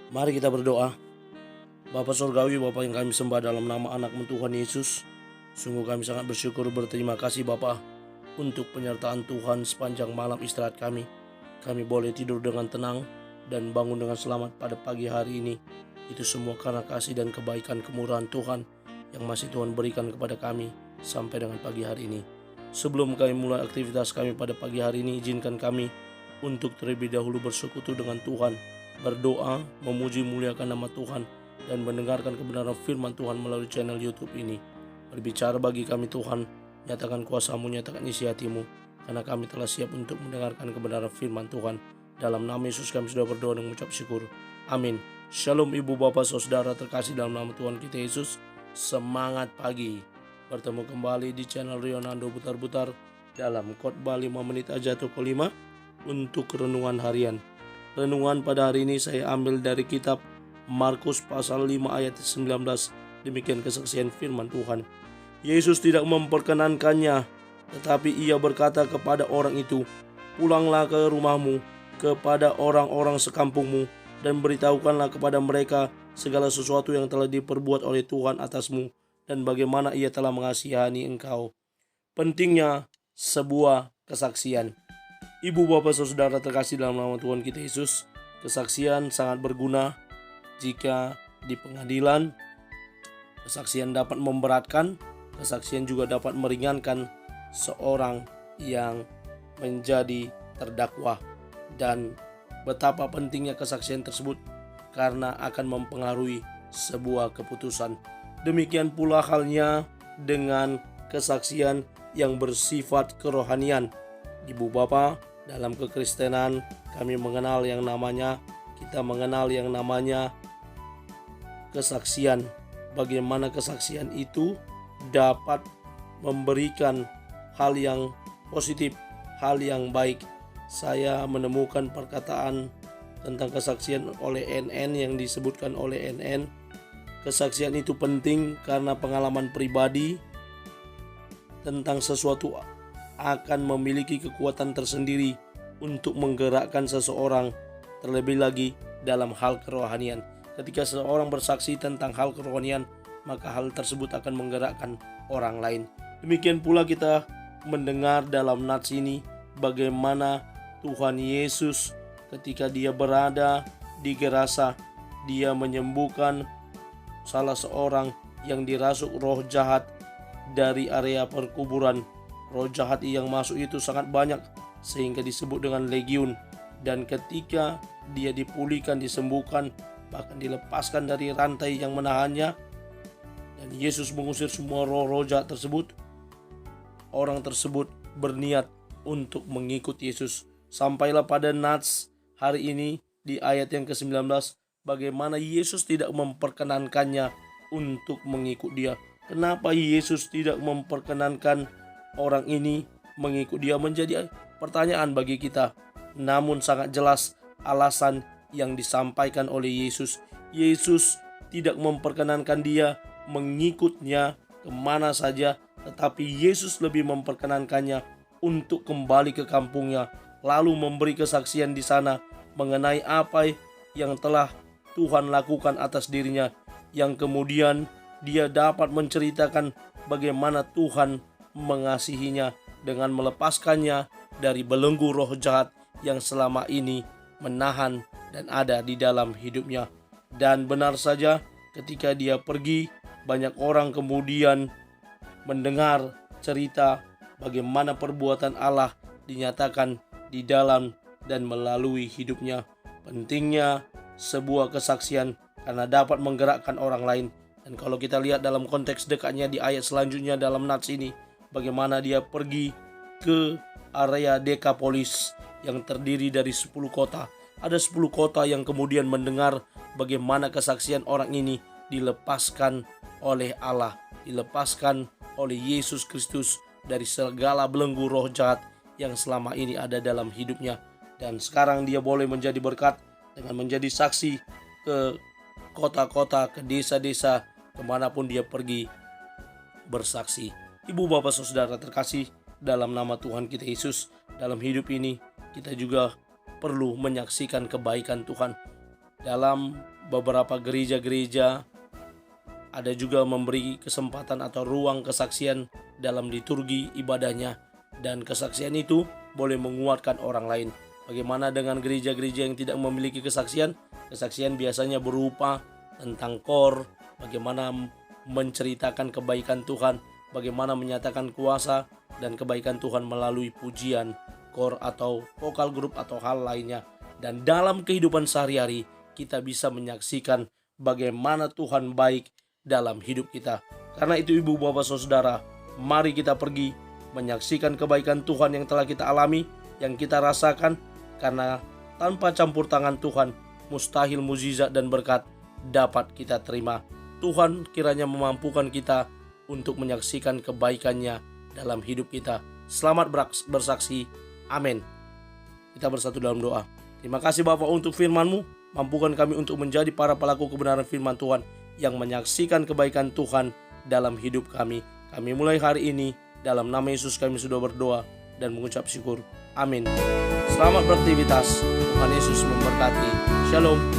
Mari kita berdoa. Bapa Surgawi, Bapa yang kami sembah dalam nama anak-Mu Tuhan Yesus, sungguh kami sangat bersyukur berterima kasih Bapa untuk penyertaan Tuhan sepanjang malam istirahat kami. Kami boleh tidur dengan tenang dan bangun dengan selamat pada pagi hari ini. Itu semua karena kasih dan kebaikan kemurahan Tuhan yang masih Tuhan berikan kepada kami sampai dengan pagi hari ini. Sebelum kami mulai aktivitas kami pada pagi hari ini, izinkan kami untuk terlebih dahulu bersekutu dengan Tuhan, berdoa, memuji muliakan nama Tuhan, dan mendengarkan kebenaran firman Tuhan melalui channel YouTube ini. Berbicara bagi kami Tuhan, nyatakan kuasa-Mu, nyatakan isi hati-Mu, karena kami telah siap untuk mendengarkan kebenaran firman Tuhan. Dalam nama Yesus kami sudah berdoa dan mengucap syukur. Amin. Shalom ibu bapak saudara terkasih dalam nama Tuhan kita Yesus. Semangat pagi. Bertemu kembali di channel Rionando Butar-Butar dalam khotbah 5 menit aja atau kelima untuk renungan harian. Renungan pada hari ini saya ambil dari kitab Markus pasal 5 ayat 19. Demikian kesaksian firman Tuhan. Yesus tidak memperkenankannya, tetapi ia berkata kepada orang itu, "Pulanglah ke rumahmu, kepada orang-orang sekampungmu, dan beritahukanlah kepada mereka segala sesuatu yang telah diperbuat oleh Tuhan atasmu, dan bagaimana ia telah mengasihani engkau." Pentingnya sebuah kesaksian. Ibu bapak saudara terkasih dalam nama Tuhan kita Yesus, kesaksian sangat berguna jika di pengadilan. Kesaksian dapat memberatkan, kesaksian juga dapat meringankan seorang yang menjadi terdakwa. Dan betapa pentingnya kesaksian tersebut karena akan mempengaruhi sebuah keputusan. Demikian pula halnya dengan kesaksian yang bersifat kerohanian. Ibu bapak, dalam kekristenan kita mengenal yang namanya kesaksian. Bagaimana kesaksian itu dapat memberikan hal yang positif, hal yang baik. Saya menemukan perkataan tentang kesaksian oleh NN yang disebutkan oleh NN. Kesaksian itu penting karena pengalaman pribadi tentang sesuatu akan memiliki kekuatan tersendiri untuk menggerakkan seseorang, terlebih lagi dalam hal kerohanian. Ketika seseorang bersaksi tentang hal kerohanian, maka hal tersebut akan menggerakkan orang lain. Demikian pula kita mendengar dalam nats ini bagaimana Tuhan Yesus ketika dia berada di Gerasa, dia menyembuhkan salah seorang yang dirasuk roh jahat dari area perkuburan. Roh jahat yang masuk itu sangat banyak sehingga disebut dengan legiun. Dan ketika dia dipulihkan, disembuhkan, bahkan dilepaskan dari rantai yang menahannya, dan Yesus mengusir semua roh-roh jahat tersebut, orang tersebut berniat untuk mengikut Yesus. Sampailah pada nats hari ini di ayat yang ke-19, bagaimana Yesus tidak memperkenankannya untuk mengikut dia. Kenapa Yesus tidak memperkenankan orang ini mengikut dia, menjadi pertanyaan bagi kita. Namun sangat jelas alasan yang disampaikan oleh Yesus. Yesus tidak memperkenankan dia mengikutnya kemana saja, tetapi Yesus lebih memperkenankannya untuk kembali ke kampungnya, lalu memberi kesaksian di sana mengenai apa yang telah Tuhan lakukan atas dirinya, yang kemudian dia dapat menceritakan bagaimana Tuhan mengasihinya dengan melepaskannya dari belenggu roh jahat yang selama ini menahan dan ada di dalam hidupnya. Dan benar saja, ketika dia pergi, banyak orang kemudian mendengar cerita bagaimana perbuatan Allah dinyatakan di dalam dan melalui hidupnya. Pentingnya sebuah kesaksian karena dapat menggerakkan orang lain. Dan kalau kita lihat dalam konteks dekatnya di ayat selanjutnya dalam nats ini, bagaimana dia pergi ke area Dekapolis yang terdiri dari 10 kota. Ada 10 kota yang kemudian mendengar bagaimana kesaksian orang ini dilepaskan oleh Allah, dilepaskan oleh Yesus Kristus dari segala belenggu roh jahat yang selama ini ada dalam hidupnya. Dan sekarang dia boleh menjadi berkat dengan menjadi saksi ke kota-kota, ke desa-desa, kemanapun dia pergi bersaksi. Ibu bapak saudara terkasih dalam nama Tuhan kita Yesus, dalam hidup ini kita juga perlu menyaksikan kebaikan Tuhan. Dalam beberapa gereja-gereja ada juga memberi kesempatan atau ruang kesaksian dalam liturgi ibadahnya, dan kesaksian itu boleh menguatkan orang lain. Bagaimana dengan gereja-gereja yang tidak memiliki kesaksian? Kesaksian biasanya berupa tentang kor, bagaimana menceritakan kebaikan Tuhan, bagaimana menyatakan kuasa dan kebaikan Tuhan melalui pujian, kor atau vokal grup atau hal lainnya. Dan dalam kehidupan sehari-hari kita bisa menyaksikan bagaimana Tuhan baik dalam hidup kita. Karena itu ibu bapak saudara, mari kita pergi menyaksikan kebaikan Tuhan yang telah kita alami, yang kita rasakan. Karena tanpa campur tangan Tuhan, mustahil mukjizat dan berkat dapat kita terima. Tuhan kiranya memampukan kita untuk menyaksikan kebaikannya dalam hidup kita. Selamat bersaksi. Amin. Kita bersatu dalam doa. Terima kasih Bapa untuk firman-Mu. Mampukan kami untuk menjadi para pelaku kebenaran firman Tuhan yang menyaksikan kebaikan Tuhan dalam hidup kami. Kami mulai hari ini, dalam nama Yesus kami sudah berdoa dan mengucap syukur. Amin. Selamat beraktivitas. Tuhan Yesus memberkati. Shalom.